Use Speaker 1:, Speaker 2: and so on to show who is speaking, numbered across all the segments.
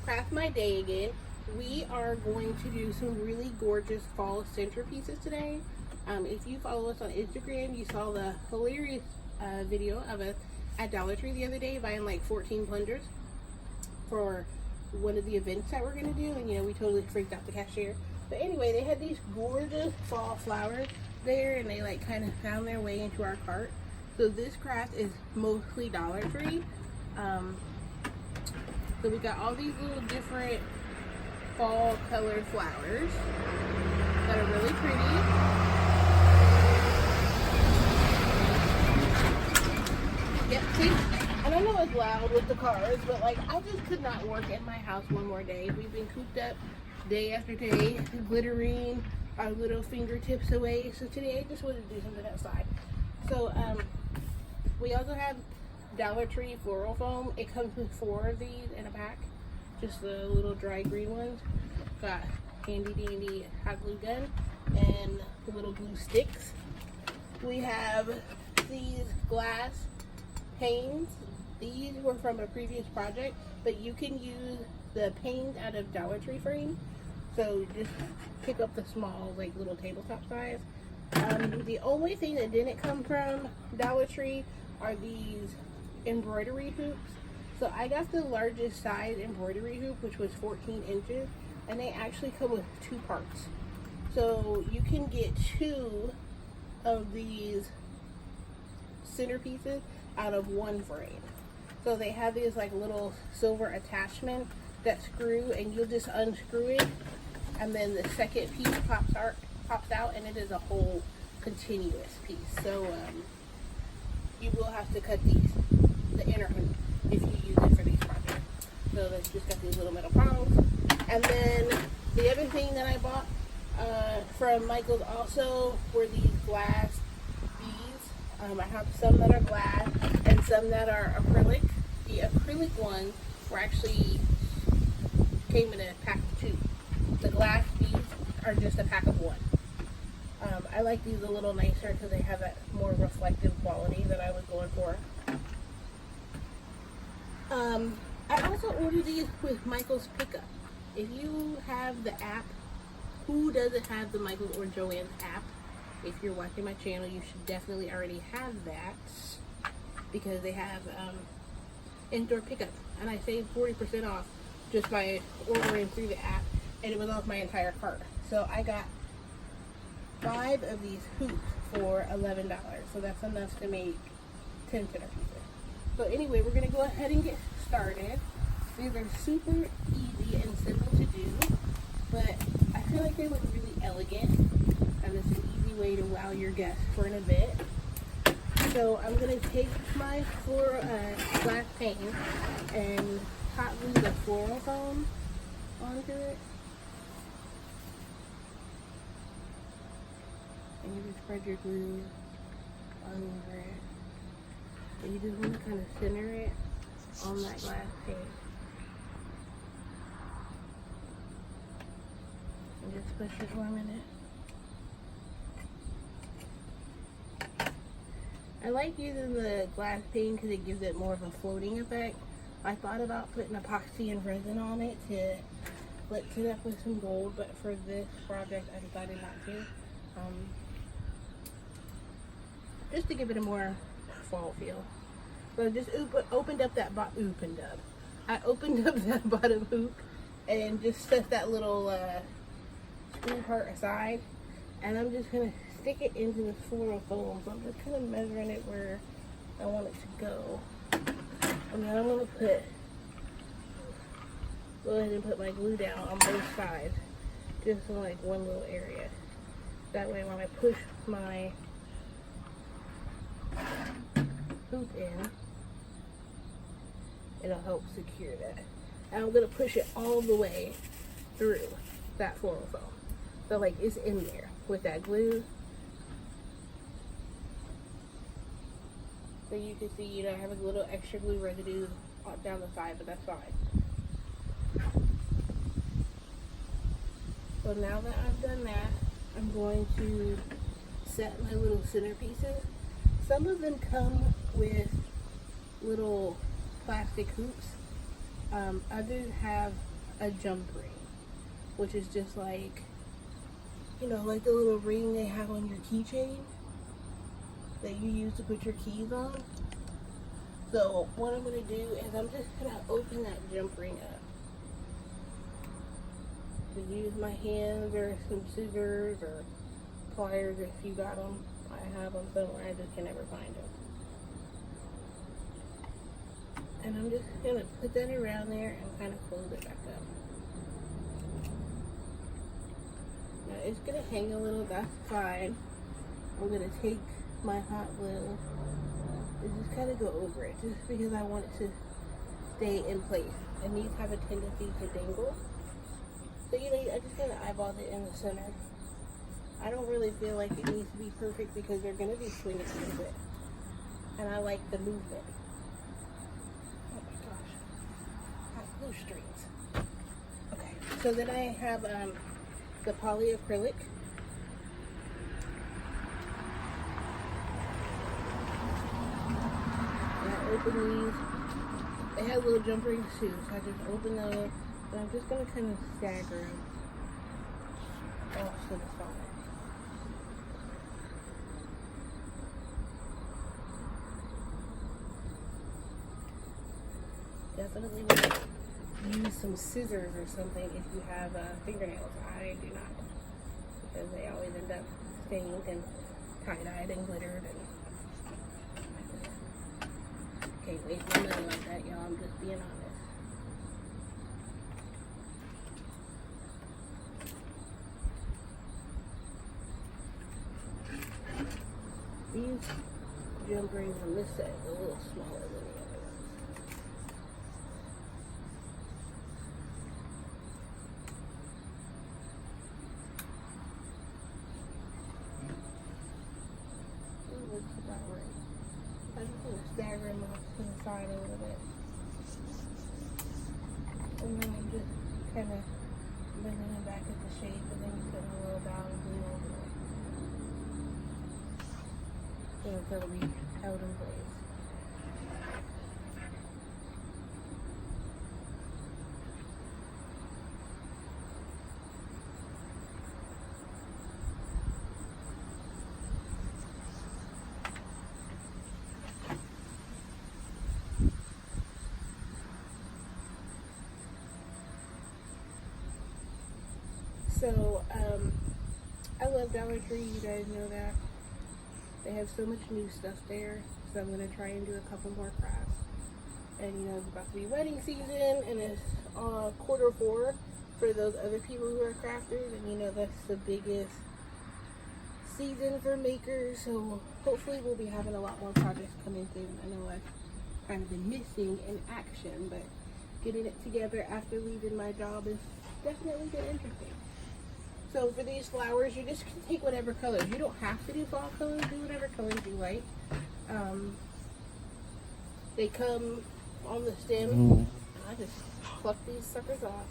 Speaker 1: craft my day again. We are going to do some really gorgeous fall centerpieces today. If you follow us on Instagram, you saw the hilarious video of us at Dollar Tree the other day buying like 14 plungers for one of the events that we're going to do, and you know, we totally freaked out the cashier. But anyway, they had these gorgeous fall flowers there, and they like kind of found their way into our cart. So this craft is mostly Dollar Tree. So we got all these little different fall colored flowers that are really pretty. Yep, see? And I know it's loud with the cars, but like I just could not work in my house one more day. We've been cooped up day after day, glittering our little fingertips away. So today I just wanted to do something outside. So we also have Dollar Tree floral foam. It comes with 4 of these in a pack, just the little dry green ones. Got handy dandy hot glue gun and the little glue sticks. We have these glass panes. These were from a previous project, but you can use the panes out of Dollar Tree frame. So just pick up the small, like little tabletop size. The only thing that didn't come from Dollar Tree are these embroidery hoops. So I got the largest size embroidery hoop, which was 14 inches, and they actually come with 2 parts. So you can get 2 of these centerpieces out of 1 frame. So they have these like little silver attachments that screw, and you'll just unscrew it, and then the second piece pops out, and it is a whole continuous piece. So you will have to cut the inner hoop if you use it for these projects. So that's just got these little metal prongs. And then the other thing that I bought from Michael's also were these glass beads. I have some that are glass and some that are acrylic. The acrylic ones were actually came in a pack of 2. The glass beads are just a pack of 1. I like these a little nicer because they have that more reflective quality that I was going for. I also ordered these with Michael's Pickup. If you have the app, who doesn't have the Michael or Joanne's app? If you're watching my channel, you should definitely already have that because they have in-store pickup, and I saved 40% off just by ordering through the app, and it was off my entire cart. So I got 5 of these hoops for $11, so that's enough to make 10 centerpieces. So anyway, we're gonna go ahead and get started. These are super easy and simple to do, but I feel like they look really elegant, and it's an easy way to wow your guests for an event. So I'm gonna take my glass pane and hot glue the floral foam onto it. And you just spread your glue over it. And you just want to kind of center it on that glass pane. And just push it for a minute. I like using the glass pane because it gives it more of a floating effect. I thought about putting epoxy and resin on it to lift it up with some gold, but for this project I decided not to. Just to give it a more fall feel. So I just opened up that bottom hoop and just set that little screw part aside, and I'm just gonna stick it into the floral foam. So I'm just kind of measuring it where I want it to go, and then I'm gonna go ahead and put my glue down on both sides, just in like one little area. That way when I push my hoop in, it'll help secure that. And I'm gonna push it all the way through that floral foam. So like it's in there with that glue. So you can see, you know, I have a little extra glue residue down the side, but that's fine. So now that I've done that, I'm going to set my little centerpieces. Some of them come with little plastic hoops. Others have a jump ring, which is just like, you know, like the little ring they have on your keychain that you use to put your keys on. So what I'm going to do is I'm just going to open that jump ring up. To use my hands or some scissors or pliers if you got them. I have them somewhere, I just can never find them. And I'm just going to put that around there and kind of close it back up. Now it's going to hang a little, that's fine. I'm going to take my hot glue and just kind of go over it, just because I want it to stay in place. It needs to have a tendency to dangle. So, you know, I just kind of eyeballed it in the center. I don't really feel like it needs to be perfect because they're going to be swinging a little bit. And I like the movement. Oh my gosh. Hot glue strings. Okay, so then I have the polyacrylic. And I open these. They have little jump rings too, so I just open those. And I'm just going to kind of stagger them off to the side. Definitely want to use some scissors or something if you have fingernails. I do not, because they always end up stained and tie-dyed and glittered. And I can't waste my money like that, y'all. I'm just being honest. These jump rings on this side are a little smaller than the other ones. Ooh, looks about right. I'm just going to stagger them off to the side a little bit. And then I'm just kind of bending them back into shape, and then putting a little down and glue over it. So it's going to be held in place. So, I love Dollar Tree, you guys know that. They have so much new stuff there, so I'm going to try and do a couple more crafts. And you know, it's about to be wedding season, and it's Q4 for those other people who are crafters, and you know, that's the biggest season for makers, so hopefully we'll be having a lot more projects coming through. I know I've kind of been missing in action, but getting it together after leaving my job has definitely been interesting. So for these flowers, you just can take whatever colors. You don't have to do fall colors. Do whatever colors you like. They come on the stem. I just pluck these suckers off.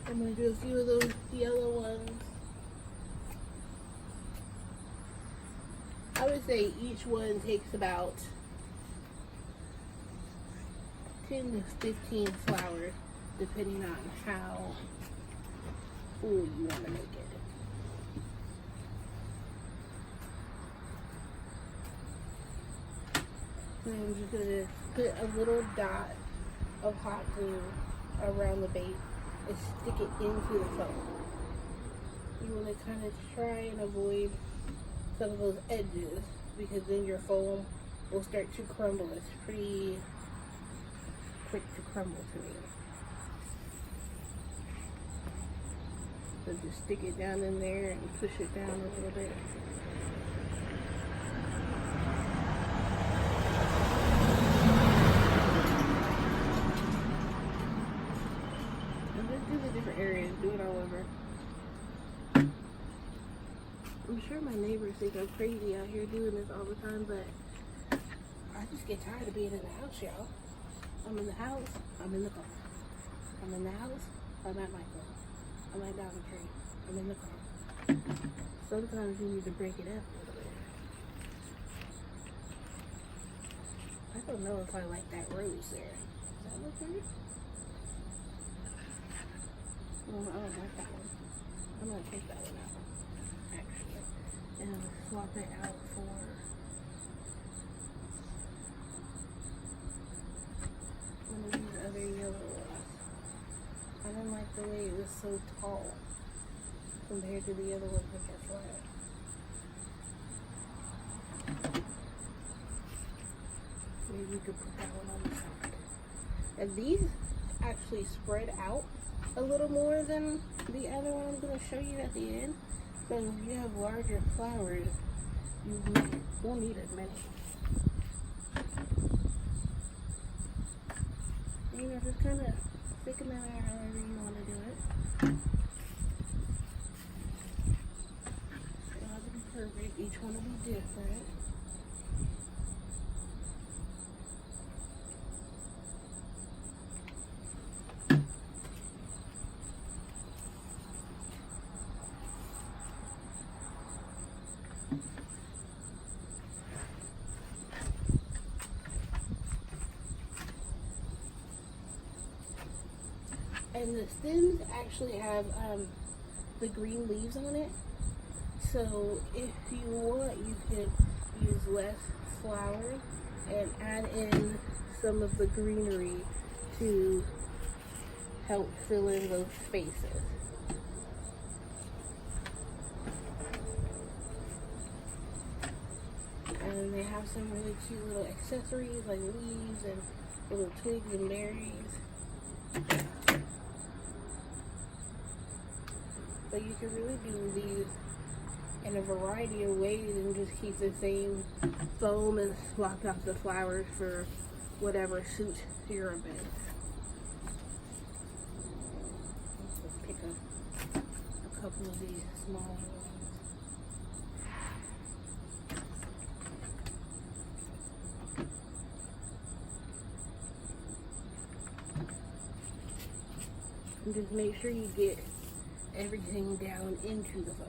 Speaker 1: I'm going to do a few of those yellow ones. I would say each one takes about 10 to 15 flowers, depending on how full you want to make it. And I'm just going to put a little dot of hot glue around the base and stick it into the foam. You want to kind of try and avoid some of those edges, because then your foam will start to crumble. It's pretty quick to crumble to me. So just stick it down in there and push it down a little bit. And just do the different areas, do it all over. I'm sure my neighbors think I'm crazy out here doing this all the time, but I just get tired of being in the house, y'all. I'm in the house, I'm in the car. I'm in the house, I'm at my phone. I'm at Dollar Tree, I'm in the car. Sometimes you need to break it up a little bit. I don't know if I like that rose there. Does that look weird? I don't like that one. I'm gonna take that one out, actually, and swap it out for one of these other yellow ones. I didn't like the way it was so tall compared to the other ones which are flat. Maybe we could put that one on the side. And these actually spread out a little more than the other one I'm going to show you at the end. So if you have larger flowers, you won't need as many. You know, just kind of stick them in there however you want to do it. It'll have to be perfect. Each one will be different. And the stems actually have the green leaves on it. So if you want, you can use less flowers and add in some of the greenery to help fill in those spaces. And they have some really cute little accessories like leaves and little twigs and berries. But you can really do these in a variety of ways and just keep the same foam and swap out the flowers for whatever suits your event. Let's pick up a couple of these smaller ones. And just make sure you get everything down into the foam.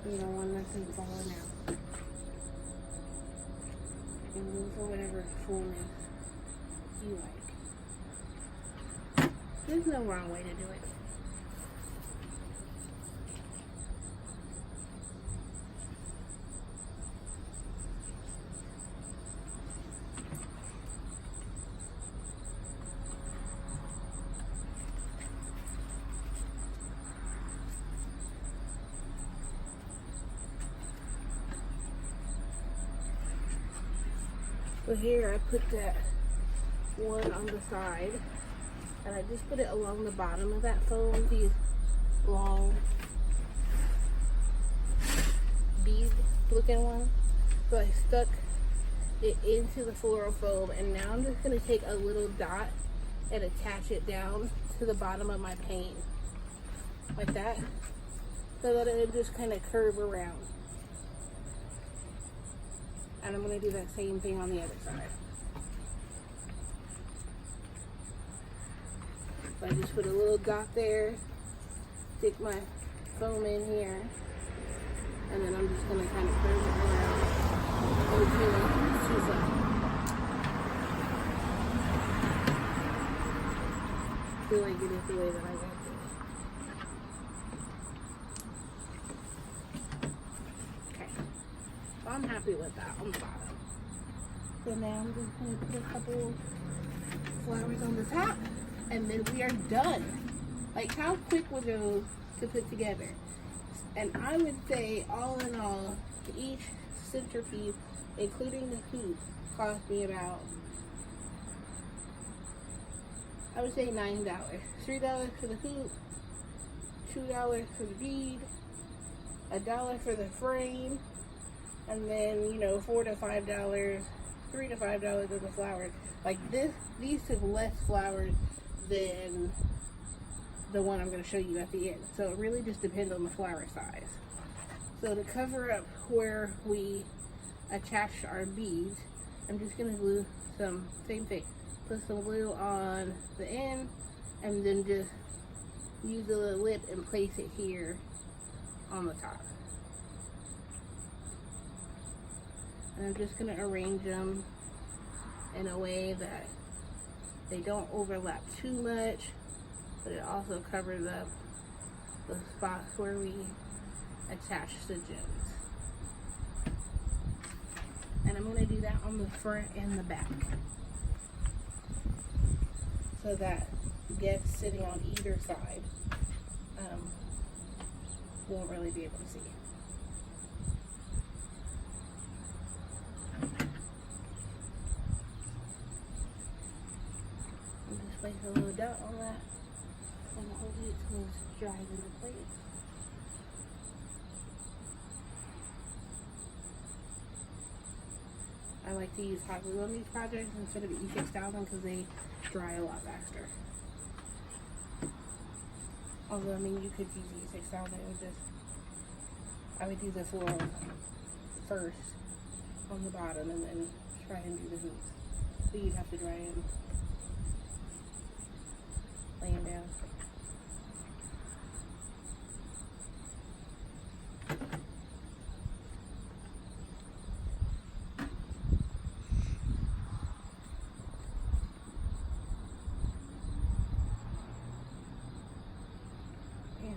Speaker 1: You don't want nothing falling out. And move for whatever fullness you like. There's no wrong way to do it. So here I put that one on the side, and I just put it along the bottom of that foam, these long bead looking ones. So I stuck it into the floral foam, and now I'm just going to take a little dot and attach it down to the bottom of my pane, like that, so that it just kind of curve around. And I'm going to do that same thing on the other side. So I just put a little dot there, stick my foam in here, and then I'm just going to kind of curve it around until it's too flat. I feel like it is the way that I want it. Okay. So I'm happy with that on the bottom. So now I'm just going to put a couple flowers on the top, and then we are done. Like, how quick were those to put together? And I would say, all in all, each centerpiece, including the hoop, cost me about, I would say $9. $3 for the hoop, $2 for the bead, $1 for the frame, and then, you know, $4 to $5, $3 to $5 of the flowers. Like these took less flowers than the one I'm going to show you at the end. So it really just depends on the flower size. So to cover up where we attached our beads, I'm just going to glue some, same thing, put some glue on the end, and then just use a little lip and place it here on the top. And I'm just going to arrange them in a way that They don't overlap too much, but it also covers up the spots where we attach the gems. And I'm going to do that on the front and the back, so that guests sitting on either side won't really be able to see. And just place a little dot on that and hold it until it dries into place. I like to use hot glue on these projects instead of E6000 because they dry a lot faster. Although, I mean, you could use E6000, I would do the floral first on the bottom and then try and do the hoops. But you'd have to dry them laying down.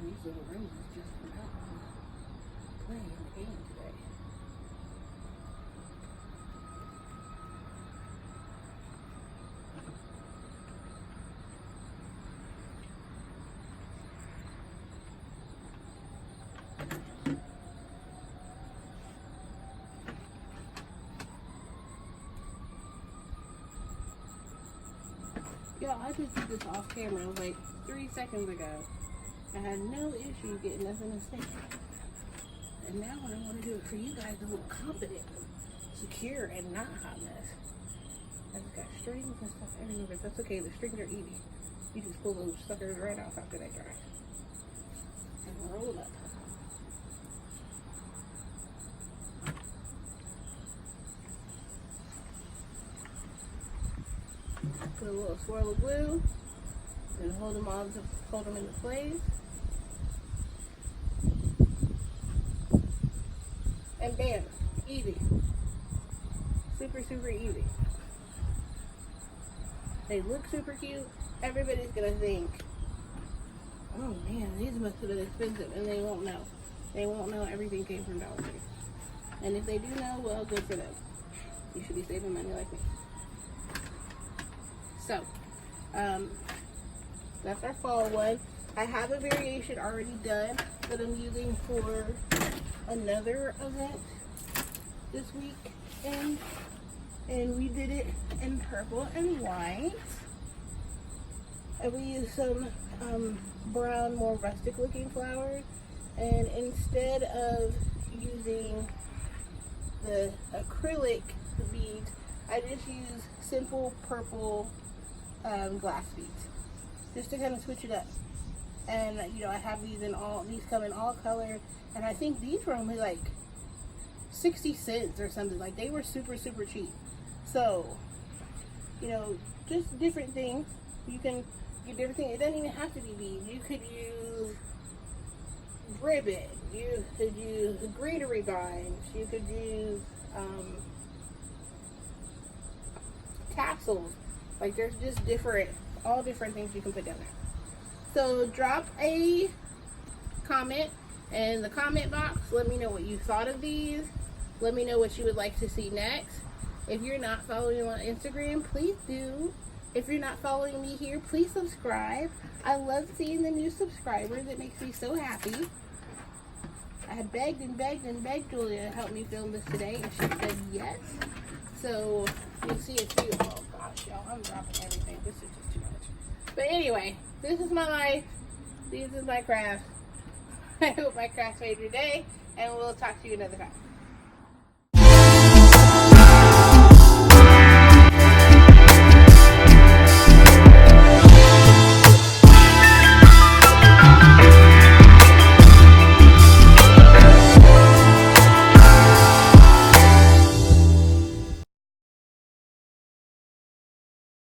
Speaker 1: These little roses just come out and play in the game today. Yo, I just did this off camera like 3 seconds ago. I had no issue getting nothing to stick. And now when I want to do it for you guys, to look confident, secure, and not hot mess. I've got strings and stuff everywhere, but that's okay. The strings are easy. You just pull those suckers right off after they dry. And roll up. Put a little swirl of glue and hold them into place. And bam, easy. Super, super easy. They look super cute. Everybody's gonna think, oh man, these must have been expensive, and they won't know. They won't know everything came from Dollar Tree. And if they do know, well, good for them. You should be saving money like me. So, that's our fall one. I have a variation already done that I'm using for another event this weekend, and we did it in purple and white, and we used some brown, more rustic looking flowers, and instead of using the acrylic beads, I just used simple purple glass beads just to kind of switch it up. And you know, I have these come in all colors, and I think these were only like 60 cents or something. Like, they were super, super cheap. So, you know, just different things. You can get different things. It doesn't even have to be beads. You could use ribbon. You could use greenery vines. You could use tassels. Like, there's just all different things you can put down there. So drop a comment in the comment box. Let me know what you thought of these. Let me know what you would like to see next. If you're not following me on Instagram, please do. If you're not following me here, please subscribe. I love seeing the new subscribers. It makes me so happy. I had begged and begged and begged Julia to help me film this today, and she said yes. So you'll see a few. Oh gosh, y'all, I'm dropping everything. This is just too much. But anyway, this is my life. This is my craft. I hope my craft made your day, and we'll talk to you another time.